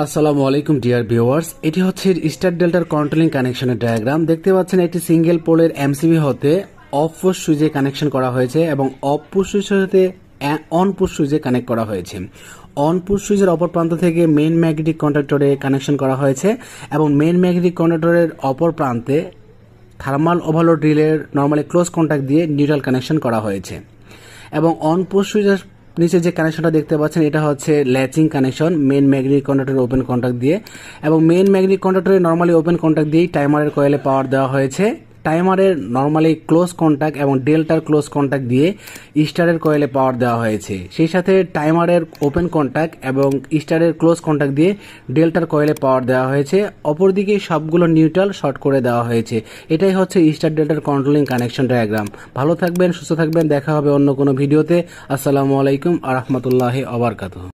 আসসালামু আলাইকুম dear viewers, এটি হচ্ছে স্টার ডেল্টার কন্ট্রোলিং কানেকশনের ডায়াগ্রাম। দেখতে পাচ্ছেন একটি সিঙ্গেল পোলের এমসিবি হতে অফ পুশ সুইচে কানেকশন করা হয়েছে এবং অফ পুশ সুইচ হতে অন পুশ সুইচে কানেক্ট করা হয়েছে। অন পুশ সুইচের অপর প্রান্ত থেকে মেইন ম্যাগনেটিক কন্ডাক্টরে কানেকশন করা হয়েছে এবং মেইন ম্যাগনেটিক কন্ডাক্টরের অপর প্রান্তে থার্মাল ওভারলোড রিলের নর্মালি ক্লোজ কন্ট্যাক্ট দিয়ে নিউট্রাল কানেকশন করা হয়েছে। এবং অন পুশ সুইচের নিচে যে কানেকশনটা দেখতে পাচ্ছেন এটা হচ্ছে ল্যাচিং কানেকশন মেইন ম্যাগনেটিক কন্ডাক্টরের ওপেন কন্ট্যাক্ট দিয়ে, এবং মেইন ম্যাগনেটিক কন্ডাক্টরের নর্মালি ওপেন কন্ট্যাক্ট দিয়েই টাইমারের কয়েলে পাওয়ার দেওয়া হয়েছে। টাইমারের নর্মালি ক্লোজ কন্ট্যাক্ট এবং ডেল্টার ক্লোজ কন্ট্যাক্ট দিয়ে স্টারের কয়েলে পাওয়ার দেওয়া হয়েছে। সেই সাথে টাইমারের ওপেন কন্ট্যাক্ট এবং স্টারের ক্লোজ কন্ট্যাক্ট দিয়ে ডেল্টার কয়েলে পাওয়ার দেওয়া হয়েছে। অপরদিকে সবগুলো নিউট্রাল শর্ট করে দেওয়া হয়েছে। এটাই হচ্ছে স্টার ডেল্টার কন্ট্রোলিং কানেকশন ডায়াগ্রাম। ভালো থাকবেন, সুস্থ থাকবেন, দেখা হবে অন্য কোনো ভিডিওতে। আসসালামু আলাইকুম আ রহমতুল্লাহি ওয়া বারাকাতুহু।